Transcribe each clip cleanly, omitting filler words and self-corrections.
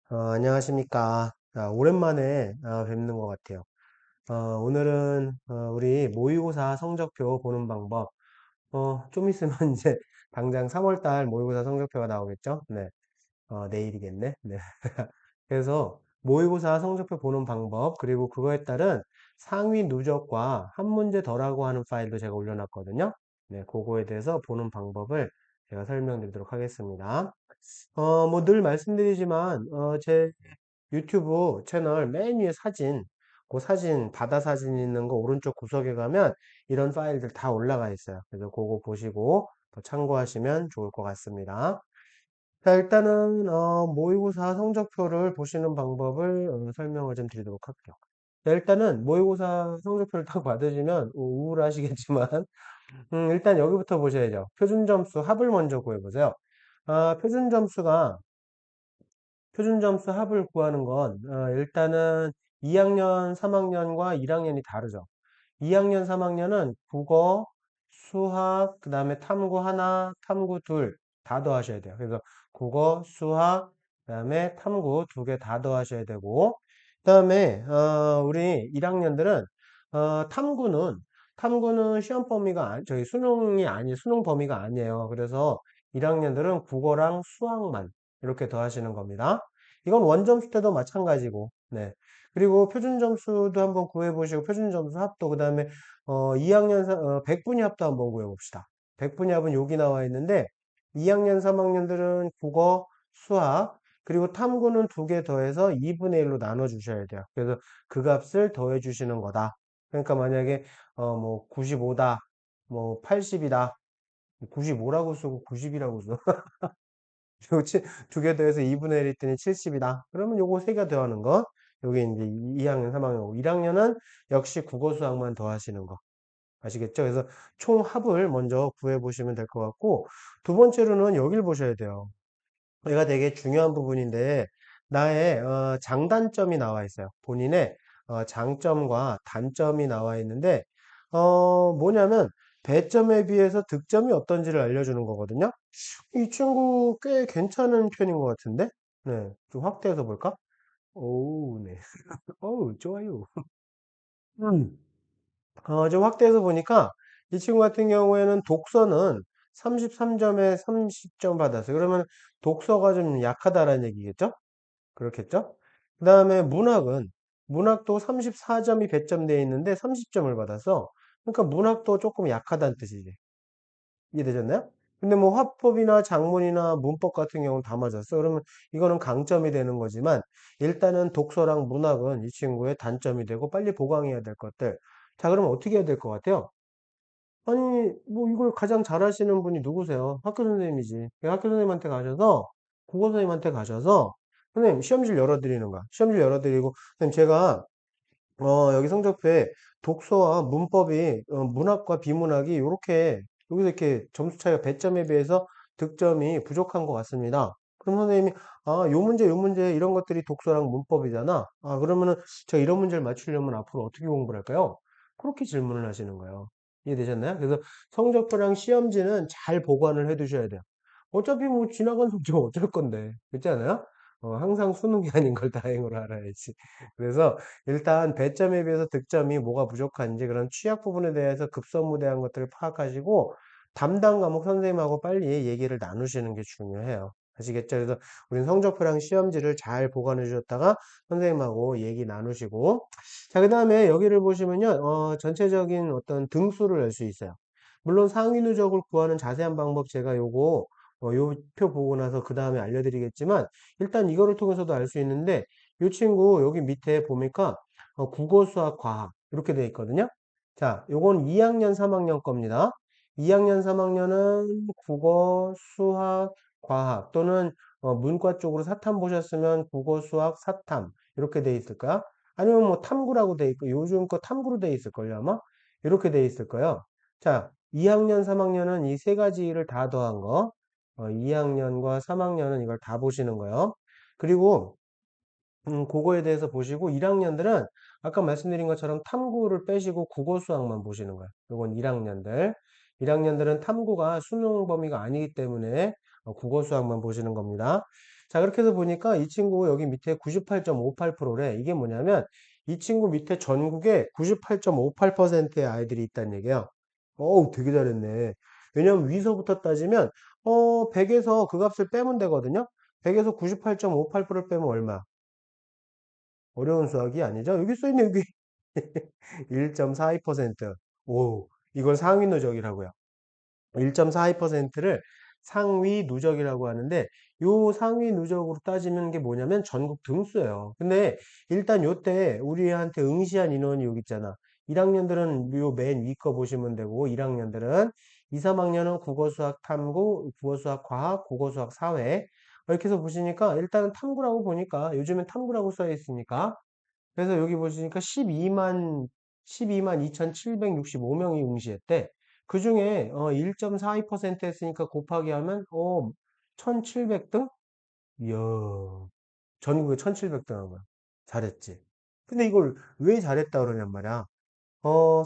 안녕하십니까. 오랜만에 뵙는 것 같아요. 오늘은 우리 모의고사 성적표 보는 방법. 좀 있으면 이제 당장 3월달 모의고사 성적표가 나오겠죠? 네, 내일이겠네. 네. 그래서 모의고사 성적표 보는 방법, 그리고 그거에 따른 상위 누적과 한 문제 더라고 하는 파일도 제가 올려놨거든요. 네, 그거에 대해서 보는 방법을 제가 설명드리도록 하겠습니다. 뭐 늘 말씀드리지만, 제 유튜브 채널 맨 위에 사진, 그 사진, 바다 사진 있는 거 오른쪽 구석에 가면 이런 파일들 다 올라가 있어요. 그래서 그거 보시고 또 참고하시면 좋을 것 같습니다. 자, 일단은, 모의고사 성적표를 보시는 방법을 설명을 좀 드리도록 할게요. 자, 일단은 모의고사 성적표를 딱 받으시면 우울하시겠지만, 일단 여기부터 보셔야죠. 표준 점수 합을 먼저 구해보세요. 표준 점수 합을 구하는 건 일단은 2학년, 3학년과 1학년이 다르죠. 2학년, 3학년은 국어, 수학, 그 다음에 탐구 하나, 탐구 둘 다 더하셔야 돼요. 그래서 국어, 수학, 그 다음에 탐구 두 개 다 더하셔야 되고, 그 다음에 우리 1학년들은 탐구는 시험 범위가 저희 수능 범위가 아니에요. 그래서 1학년들은 국어랑 수학만 이렇게 더하시는 겁니다. 이건 원점수 때도 마찬가지고, 네. 그리고 표준 점수도 한번 구해 보시고, 표준 점수 합도, 그 다음에 2학년 100분위 합도 한번 구해 봅시다. 100분위 합은 여기 나와 있는데 2학년 3학년들은 국어, 수학, 그리고 탐구는 두 개 더해서 2분의 1로 나눠 주셔야 돼요. 그래서 그 값을 더해 주시는 거다. 그러니까 만약에 뭐 95다, 뭐 80이다, 95라고 쓰고 90이라고 써. 두 개 더해서 2분의 1 했더니 70이다. 그러면 요거 세 개 더하는 거. 요게 이제 2학년, 3학년이고 1학년은 역시 국어 수학만 더하시는 거. 아시겠죠? 그래서 총 합을 먼저 구해 보시면 될 것 같고, 두 번째로는 여길 보셔야 돼요. 얘가 되게 중요한 부분인데 나의 장단점이 나와 있어요. 본인의 장점과 단점이 나와 있는데 뭐냐면 배점에 비해서 득점이 어떤지를 알려주는 거거든요. 이 친구 꽤 괜찮은 편인 것 같은데? 네, 좀 확대해서 볼까? 오, 네. 어우, 좋아요. 음. 좀 확대해서 보니까 이 친구 같은 경우에는 독서는 33점에 30점 받았어요. 그러면 독서가 좀 약하다라는 얘기겠죠? 그렇겠죠? 그 다음에 문학도 34점이 배점되어 있는데 30점을 받아서, 그러니까 문학도 조금 약하다는 뜻이지. 이해되셨나요? 근데 뭐 화법이나 작문이나 문법 같은 경우는 다 맞았어. 그러면 이거는 강점이 되는 거지만 일단은 독서랑 문학은 이 친구의 단점이 되고 빨리 보강해야 될 것들. 자, 그러면 어떻게 해야 될 것 같아요? 아니, 뭐 이걸 가장 잘하시는 분이 누구세요? 학교 선생님이지. 그 학교 선생님한테 가셔서, 국어 선생님한테 가셔서, 선생님, 시험지를 열어드리는 거야. 시험지를 열어드리고, 선생님, 제가, 여기 성적표에 독서와 문법이, 문학과 비문학이 요렇게, 여기서 이렇게 점수 차이가 배점에 비해서 득점이 부족한 것 같습니다. 그럼 선생님이, 요 문제, 이런 것들이 독서랑 문법이잖아. 그러면은 제가 이런 문제를 맞추려면 앞으로 어떻게 공부를 할까요? 그렇게 질문을 하시는 거예요. 이해되셨나요? 그래서 성적표랑 시험지는 잘 보관을 해 두셔야 돼요. 어차피 뭐 지나간 성적 어쩔 건데. 그렇지 않아요? 항상 수능이 아닌 걸 다행으로 알아야지. 그래서 일단 배점에 비해서 득점이 뭐가 부족한지 그런 취약 부분에 대해서 급선무대한 것들을 파악하시고 담당 과목 선생님하고 빨리 얘기를 나누시는 게 중요해요. 아시겠죠? 그래서 우리는 성적표랑 시험지를 잘 보관해 주셨다가 선생님하고 얘기 나누시고, 자, 그 다음에 여기를 보시면요, 전체적인 어떤 등수를 낼 수 있어요. 물론 상위 누적을 구하는 자세한 방법 제가 요 표 보고 나서 그 다음에 알려드리겠지만, 일단 이거를 통해서도 알 수 있는데, 이 친구 여기 밑에 보니까 국어, 수학, 과학 이렇게 되어 있거든요. 자, 요건 2학년, 3학년 겁니다. 2학년, 3학년은 국어, 수학, 과학 또는 문과 쪽으로 사탐 보셨으면 국어, 수학, 사탐 이렇게 되어 있을까요? 아니면 뭐 탐구라고 돼 있고 요즘 거 탐구로 돼 있을걸요 아마? 이렇게 돼 있을 거예요. 자, 2학년, 3학년은 이 세 가지를 다 더한 거, 2학년과 3학년은 이걸 다 보시는 거예요. 그리고 그거에 대해서 보시고 1학년들은 아까 말씀드린 것처럼 탐구를 빼시고 국어 수학만 보시는 거예요. 요건 1학년들. 1학년들은 탐구가 수능 범위가 아니기 때문에 국어 수학만 보시는 겁니다. 자, 그렇게 해서 보니까 이 친구 여기 밑에 98.58%래. 이게 뭐냐면 이 친구 밑에 전국에 98.58%의 아이들이 있다는 얘기야. 어우, 되게 잘했네. 왜냐면 위서부터 따지면 100에서 그 값을 빼면 되거든요. 100에서 98.58%를 빼면 얼마? 어려운 수학이 아니죠? 여기 써있네, 여기. 1.42%. 오, 이걸 상위 누적이라고요. 1.42%를 상위 누적이라고 하는데 요 상위 누적으로 따지는 게 뭐냐면 전국 등수예요. 근데 일단 요때 우리한테 응시한 인원이 여기 있잖아. 1학년들은 요 맨 위 거 보시면 되고 1학년들은 2, 3학년은 국어, 수학, 탐구, 국어, 수학, 과학, 국어, 수학, 사회 이렇게 해서 보시니까 일단은 탐구라고 보니까 요즘엔 탐구라고 써 있으니까 그래서 여기 보시니까 12만 2,765명이 응시했대. 그 중에 1.42% 했으니까 곱하기 하면 1,700등? 이야, 전국에 1,700등 한 거야. 잘했지. 근데 이걸 왜 잘했다 그러냔 말이야.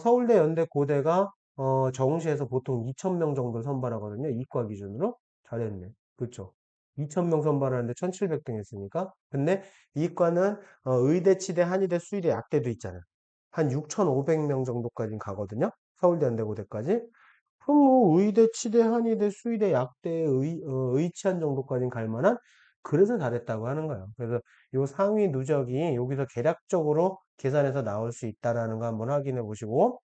서울대, 연대, 고대가 정시에서 보통 2,000명 정도 선발하거든요. 이과 기준으로. 잘했네. 그쵸? 2,000명 선발하는데 1,700등 했으니까. 근데 이과는 의대, 치대, 한의대, 수의대, 약대도 있잖아. 한 6,500명 정도까지 가거든요. 서울대, 연대, 고대까지. 그럼 뭐 의대, 치대, 한의대, 수의대, 약대, 의치한 정도까지는 갈 만한 그래서 잘했다고 하는 거예요. 그래서 요 상위 누적이 여기서 계략적으로 계산해서 나올 수 있다라는 거 한번 확인해 보시고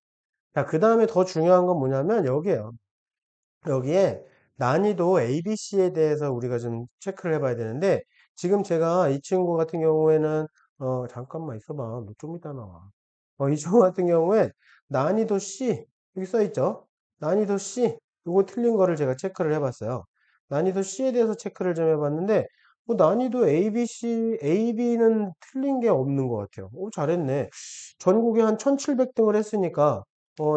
자, 그 다음에 더 중요한 건 뭐냐면 여기에요. 여기에 난이도 ABC에 대해서 우리가 좀 체크를 해봐야 되는데 지금 제가 이 친구 같은 경우에는 잠깐만 있어봐. 너 좀 이따 나와. 이 친구 같은 경우에 난이도 C 여기 써 있죠. 난이도 C 이거 틀린 거를 제가 체크를 해봤어요. 난이도 C에 대해서 체크를 좀 해봤는데 뭐 난이도 ABC, AB는 틀린 게 없는 것 같아요. 오, 잘했네. 전국에 한 1,700등을 했으니까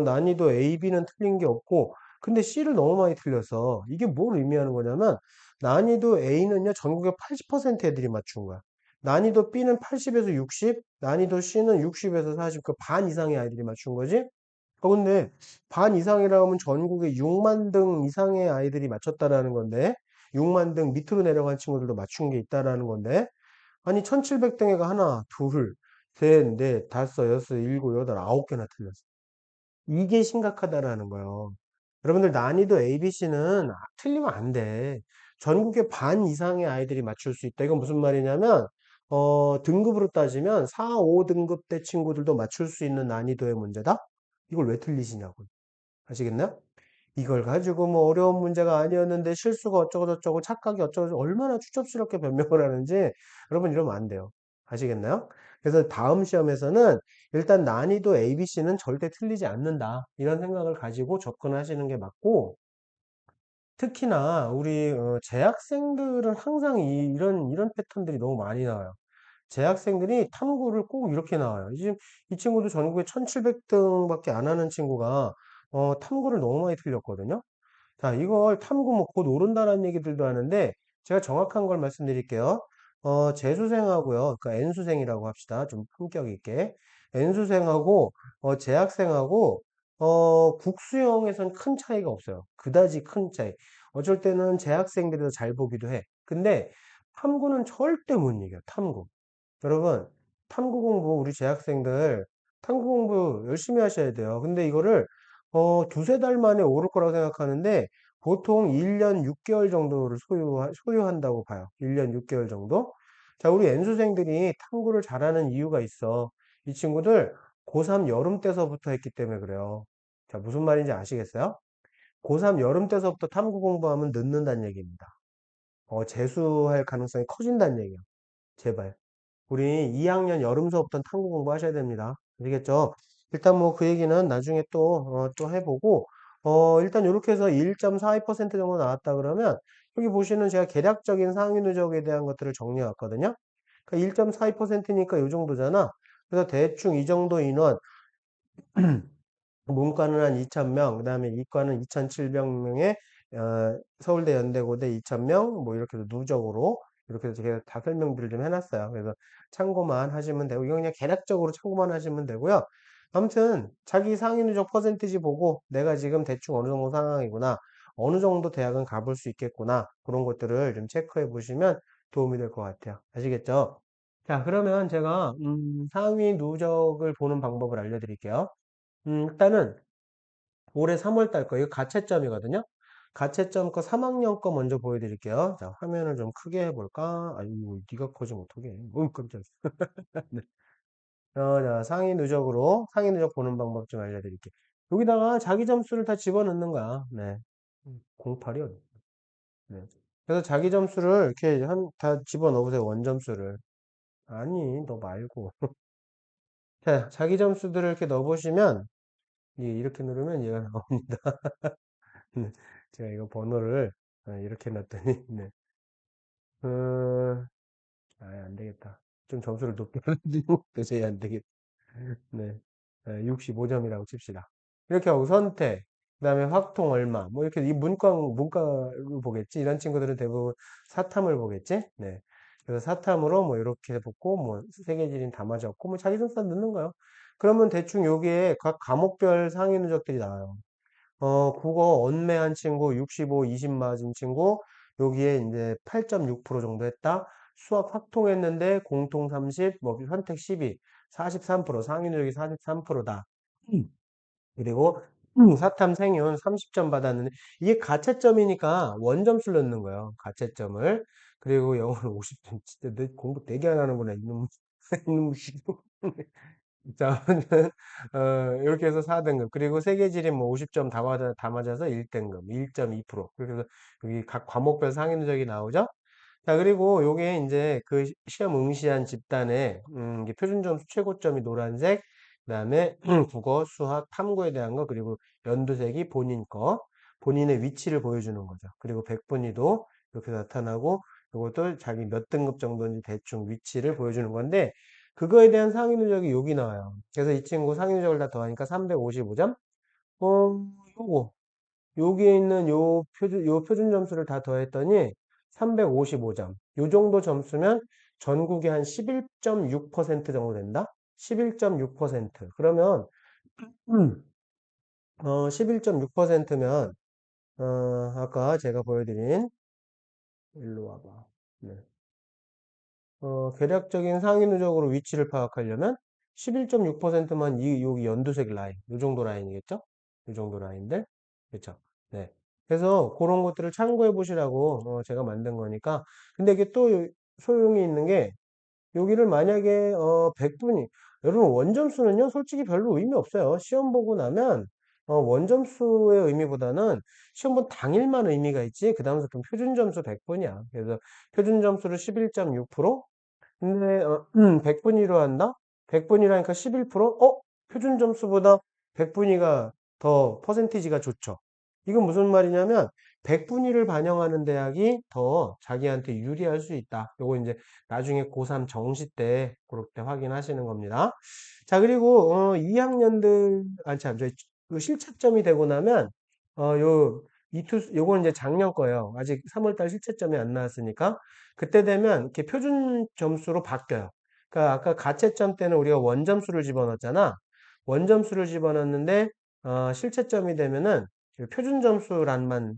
난이도 AB는 틀린 게 없고 근데 C를 너무 많이 틀려서 이게 뭘 의미하는 거냐면 난이도 A는요 전국의 80% 애들이 맞춘 거야. 난이도 B는 80에서 60, 난이도 C는 60에서 40, 그 반 이상의 아이들이 맞춘 거지? 근데 반 이상이라고 하면 전국에 6만 등 이상의 아이들이 맞췄다라는 건데 6만 등 밑으로 내려간 친구들도 맞춘 게 있다라는 건데 아니 1700등애가 하나, 둘, 셋, 넷, 다섯, 여섯, 일곱, 여덟, 아홉 개나 틀렸어. 이게 심각하다라는 거예요. 여러분들 난이도 ABC는 틀리면 안 돼. 전국의 반 이상의 아이들이 맞출 수 있다. 이건 무슨 말이냐면 등급으로 따지면 4, 5등급 대 친구들도 맞출 수 있는 난이도의 문제다. 이걸 왜 틀리시냐고. 아시겠나요? 이걸 가지고 뭐 어려운 문제가 아니었는데 실수가 어쩌고저쩌고 착각이 어쩌고저쩌고 얼마나 추접스럽게 변명을 하는지 여러분 이러면 안 돼요. 아시겠나요? 그래서 다음 시험에서는 일단 난이도 ABC는 절대 틀리지 않는다. 이런 생각을 가지고 접근하시는 게 맞고 특히나 우리 재학생들은 항상 이런 패턴들이 너무 많이 나와요. 재학생들이 탐구를 꼭 이렇게 나와요. 지금 이 친구도 전국에 1,700등밖에 안 하는 친구가 탐구를 너무 많이 틀렸거든요. 자, 이걸 탐구 뭐 곧 오른다는 얘기들도 하는데 제가 정확한 걸 말씀드릴게요. 재수생하고요. 그러니까 N수생이라고 합시다. 좀 품격 있게. N수생하고 재학생하고 국수형에선 큰 차이가 없어요. 그다지 큰 차이. 어쩔 때는 재학생들이 더 잘 보기도 해. 근데 탐구는 절대 못 이겨요. 탐구. 여러분, 탐구 공부 우리 재학생들 탐구 공부 열심히 하셔야 돼요. 근데 이거를 두세 달 만에 오를 거라고 생각하는데 보통 1년 6개월 정도를 소요한다고 봐요. 1년 6개월 정도. 자, 우리 N수생들이 탐구를 잘하는 이유가 있어. 이 친구들 고3 여름 때서부터 했기 때문에 그래요. 자, 무슨 말인지 아시겠어요? 고3 여름 때서부터 탐구 공부하면 늦는다는 얘기입니다. 재수할 가능성이 커진다는 얘기예요. 제발. 우리 2학년 여름 수업부터 탐구 공부하셔야 됩니다. 아시겠죠? 일단 뭐 그 얘기는 나중에 또 해보고, 일단 이렇게 해서 1.42% 정도 나왔다 그러면, 여기 보시는 제가 계략적인 상위 누적에 대한 것들을 정리해 왔거든요. 그러니까 1.42%니까 이 정도잖아. 그래서 대충 이 정도 인원, 문과는 한 2,000명, 그 다음에 이과는 2,700명에 서울대, 연대고대 2,000명, 뭐 이렇게 해서 누적으로 이렇게 해서 제가 다 설명들을 좀 해놨어요. 그래서 참고만 하시면 되고, 이거 그냥 개략적으로 참고만 하시면 되고요. 아무튼 자기 상위 누적 퍼센티지 보고 내가 지금 대충 어느 정도 상황이구나, 어느 정도 대학은 가볼 수 있겠구나, 그런 것들을 좀 체크해 보시면 도움이 될 것 같아요. 아시겠죠? 자, 그러면 제가, 상위 누적을 보는 방법을 알려드릴게요. 일단은 올해 3월 달 거, 이거 가채점이거든요. 가채점 거 3학년 거 먼저 보여드릴게요. 자, 화면을 좀 크게 해볼까? 아이고, 네가 커지면 어떡해. 깜짝이야. 네. 자, 상위 누적 보는 방법 좀 알려드릴게요. 여기다가 자기 점수를 다 집어넣는 거야. 네. 08이요. 네. 그래서 자기 점수를 이렇게 다 집어넣으세요. 원점수를. 아니, 너 말고. 자, 자기 점수들을 이렇게 넣어보시면, 이렇게 누르면 얘가 나옵니다. 네. 제가 이거 번호를 이렇게 놨더니, 네. 안 되겠다. 좀 점수를 높게 해가지고 도저히 안 되겠다. 네. 65점이라고 칩시다. 이렇게 하고 선택, 그 다음에 확통 얼마, 뭐 이렇게 이 문과를 보겠지. 이런 친구들은 대부분 사탐을 보겠지. 네. 그래서 사탐으로 뭐 이렇게 붙고, 뭐 세계지린 다 맞았고, 뭐 자기 점수 넣는 거예요. 그러면 대충 여기에 각 과목별 상위 누적들이 나와요. 국어 언매한 친구 65, 20 맞은 친구 여기에 이제 8.6% 정도 했다. 수학 확통했는데 공통 30, 뭐 선택 12, 43%, 상위 누적이 43%다. 그리고 사탐 생윤 30점 받았는데 이게 가채점이니까 원점수를 넣는 거예요. 가채점을. 그리고 영어는 50점. 진짜 내 공부 되게 안 하는구나. 이놈, 이놈, 자, 아무튼, 이렇게 해서 4등급. 그리고 세계지리 뭐 50점 다 맞아서 1등급, 1.2%. 그래서 여기 각 과목별 상위 누적이 나오죠? 자, 그리고 요게 이제 그 시험 응시한 집단의, 이게 표준 점수 최고점이 노란색, 그 다음에 국어, 수학, 탐구에 대한 거, 그리고 연두색이 본인 거, 본인의 위치를 보여주는 거죠. 그리고 백분위도 이렇게 나타나고, 이것도 자기 몇 등급 정도인지 대충 위치를 보여주는 건데, 그거에 대한 상위 누적이 여기 나와요. 그래서 이 친구 상위 누적을 다 더하니까 355점? 요거. 여기에 있는 요 표준 점수를 다 더했더니 355점. 요 정도 점수면 전국의 한 11.6% 정도 된다? 11.6%. 그러면, 11.6%면, 아까 제가 보여드린, 일로 와봐. 네. 계략적인 상위 누적으로 위치를 파악하려면 11.6%만 여기 연두색 라인, 요 정도 라인이겠죠? 요 정도 라인들. 그렇죠? 네. 그래서 그런 것들을 참고해 보시라고 제가 만든 거니까. 근데 이게 또 소용이 있는 게 여기를 만약에 100분이 여러분 원점수는요 솔직히 별로 의미 없어요. 시험 보고 나면 원점수의 의미보다는 시험 본 당일만 의미가 있지 그 다음부터 표준 점수 100분이야. 그래서 표준 점수를 11.6%, 근데 100분위로 한다? 100분위라니까 11%? 표준 점수보다 100분위가 더 퍼센티지가 좋죠. 이건 무슨 말이냐면 100분위를 반영하는 대학이 더 자기한테 유리할 수 있다. 요거 이제 나중에 고3 정시 때 그렇게 확인하시는 겁니다. 자, 그리고 2학년들 참, 그 실채점이 되고 나면 요건 이제 작년 거예요. 아직 3월달 실채점이 안 나왔으니까 그때 되면 이렇게 표준 점수로 바뀌어요. 그러니까 아까 가채점 때는 우리가 원점수를 집어넣었잖아. 원점수를 집어넣는데 실채점이 되면은 그 표준 점수란만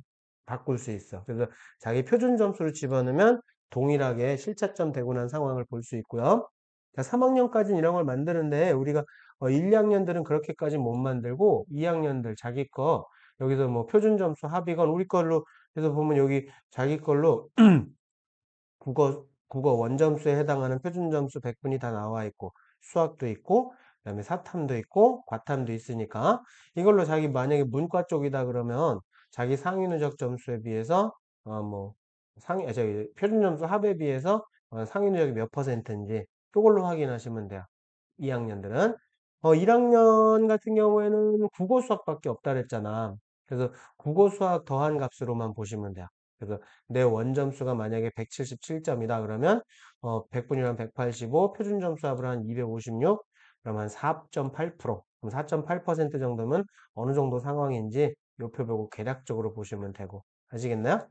바꿀 수 있어. 그래서 자기 표준 점수를 집어넣으면 동일하게 실채점 되고 난 상황을 볼 수 있고요. 자, 3학년까지는 이런 걸 만드는데 우리가 1, 2학년들은 그렇게까지 못 만들고 2학년들 자기 거 여기서 뭐 표준 점수 합이건 우리 걸로 해서 보면 여기 자기 걸로 국어 원점수에 해당하는 표준 점수 100분이 다 나와 있고, 수학도 있고, 그다음에 사탐도 있고, 과탐도 있으니까, 이걸로 자기 만약에 문과 쪽이다 그러면 자기 상위 누적 점수에 비해서, 뭐, 저기, 표준 점수 합에 비해서 상위 누적이 몇 퍼센트인지, 그걸로 확인하시면 돼요. 2학년들은. 1학년 같은 경우에는 국어 수학밖에 없다 그랬잖아. 그래서 국어 수학 더한 값으로만 보시면 돼요. 그래서 내 원점수가 만약에 177점이다 그러면 100분이랑 185, 표준 점수 합을 한 256, 그러면 4.8%. 그럼 4.8% 정도면 어느 정도 상황인지 요 표 보고 계략적으로 보시면 되고. 아시겠나요?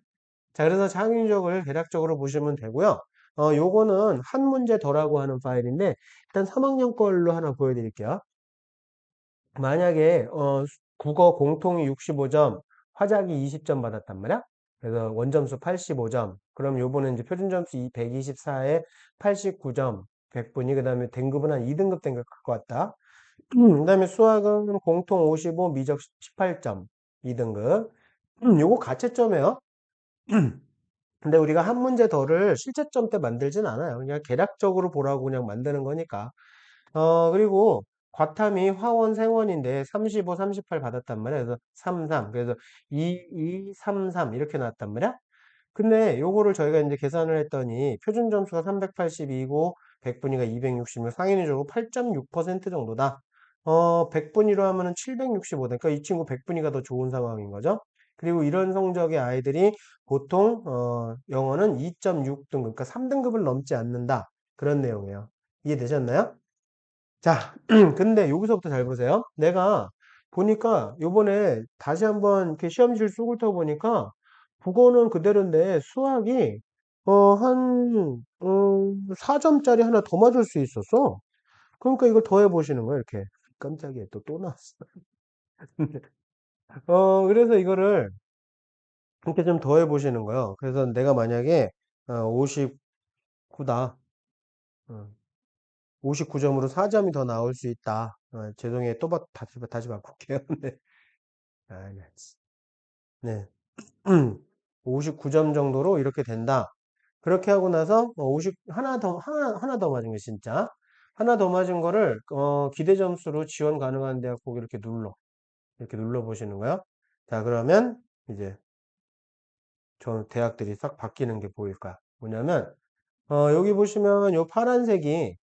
자, 그래서 창의적을 대략적으로 보시면 되고요. 요거는 한 문제 더라고 하는 파일인데, 일단 3학년 걸로 하나 보여드릴게요. 만약에, 국어 공통이 65점, 화작이 20점 받았단 말이야? 그래서 원점수 85점. 그럼 요번에 이제 표준점수 124에 89점 100분위, 그 다음에 등급은 한 2등급 된 것 같다. 그 다음에 수학은 공통 55, 미적 18점 2등급. 요거 가채점이에요. 근데 우리가 한 문제 더를 실제점 때 만들진 않아요. 그냥 계략적으로 보라고 그냥 만드는 거니까. 그리고 과탐이 화원, 생원인데 35, 38 받았단 말이야. 그래서 33. 그래서 2, 2, 3, 3 이렇게 나왔단 말이야. 근데 요거를 저희가 이제 계산을 했더니 표준 점수가 382고 100분위가 260이면 상인위적으로 8.6% 정도다. 100분위로 하면은 765. 그러니까 이 친구 100분위가 더 좋은 상황인 거죠. 그리고 이런 성적의 아이들이 보통 영어는 2.6등급, 그러니까 3등급을 넘지 않는다. 그런 내용이에요. 이해되셨나요? 자, 근데 여기서부터 잘 보세요. 내가 보니까 요번에 다시 한번 이렇게 시험지를 쑥 훑어보니까 국어는 그대로인데 수학이 한 4점짜리 하나 더 맞을 수 있었어. 그러니까 이걸 더 해보시는 거예요. 이렇게. 깜짝이야. 또 나왔어. 그래서 이거를 이렇게 좀 더 해보시는 거예요. 그래서 내가 만약에 59다. 59점으로 4점이 더 나올 수 있다. 죄송해요. 다시 바꿀게요. 네. 아, 네. 59점 정도로 이렇게 된다. 그렇게 하고 나서 하나 더 맞은 거 진짜. 하나 더 맞은 거를 기대 점수로 지원 가능한 대학 보기 이렇게 눌러 보시는 거예요. 자, 그러면 이제 저 대학들이 싹 바뀌는 게 보일 거야. 뭐냐면 여기 보시면 요 파란색이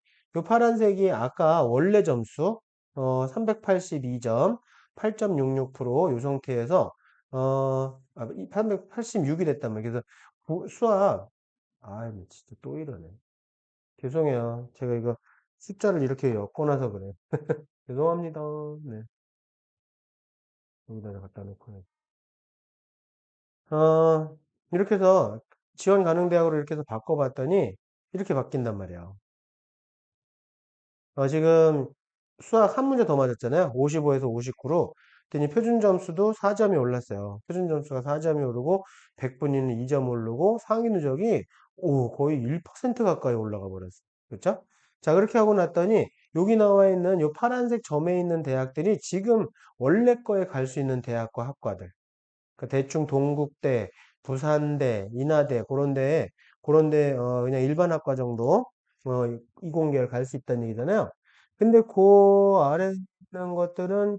아까 원래 점수, 382점, 8.66%, 요 상태에서, 386이 됐단 말이에요. 그래서 수학, 진짜 또 이러네. 죄송해요. 제가 이거 숫자를 이렇게 엮어놔서 그래. 죄송합니다. 네. 여기다 갖다 놓고. 이렇게 해서 지원 가능 대학으로 이렇게 해서 바꿔봤더니, 이렇게 바뀐단 말이에요. 지금 수학 한 문제 더 맞았잖아요. 55에서 59로. 그랬더니 표준 점수도 4점이 올랐어요. 표준 점수가 4점이 오르고 100분위는 2점 오르고 상위 누적이 거의 1% 가까이 올라가 버렸어요. 그렇죠? 자, 그렇게 하고 났더니 여기 나와 있는 요 파란색 점에 있는 대학들이 지금 원래 거에 갈 수 있는 대학과 학과들. 그 대충 동국대, 부산대, 인하대 그런 데 그냥 일반 학과 정도 이공계를 갈 수 있다는 얘기잖아요. 근데 그 아래 있는 것들은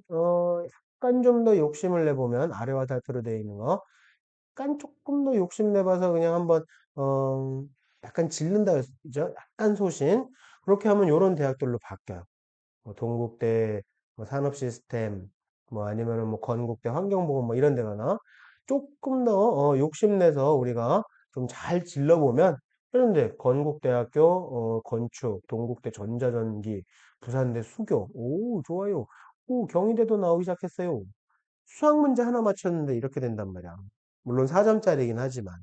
약간 좀 더 욕심을 내보면 아래와 달표로 되어 있는 거 약간 조금 더 욕심 내봐서 그냥 한번 어 약간 질른다 그랬죠. 약간 소신 그렇게 하면 요런 대학들로 바뀌어요. 뭐 동국대, 뭐 산업시스템, 뭐 아니면은 뭐 건국대 환경보건 뭐 이런 데거나 조금 더 욕심내서 우리가 좀 잘 질러보면 그런데 건국대학교 건축, 동국대 전자전기, 부산대 수교, 오 좋아요. 오 경희대도 나오기 시작했어요. 수학 문제 하나 맞췄는데 이렇게 된단 말이야. 물론 4점짜리긴 하지만.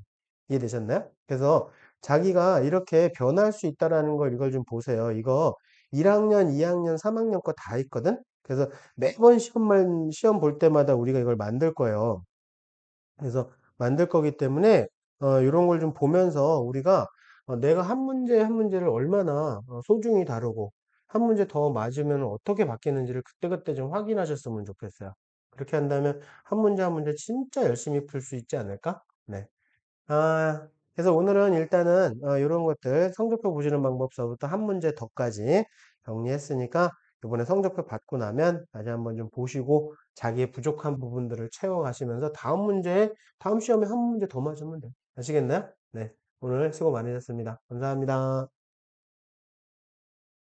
이해되셨나요? 그래서 자기가 이렇게 변할 수 있다라는 걸 이걸 좀 보세요. 이거 1학년, 2학년, 3학년 거 다 있거든? 그래서 매번 시험 볼 때마다 우리가 이걸 만들 거예요. 그래서 만들 거기 때문에 이런 걸 좀 보면서 우리가 내가 한 문제 한 문제를 얼마나 소중히 다루고 한 문제 더 맞으면 어떻게 바뀌는지를 그때그때 좀 확인하셨으면 좋겠어요. 그렇게 한다면 한 문제 한 문제 진짜 열심히 풀 수 있지 않을까? 네. 그래서 오늘은 일단은 이런 것들 성적표 보시는 방법서부터 한 문제 더까지 정리했으니까 이번에 성적표 받고 나면 다시 한번 좀 보시고 자기의 부족한 부분들을 채워가시면서 다음 시험에 한 문제 더 맞으면 돼요. 아시겠나요? 네. 오늘 수고 많으셨습니다. 감사합니다.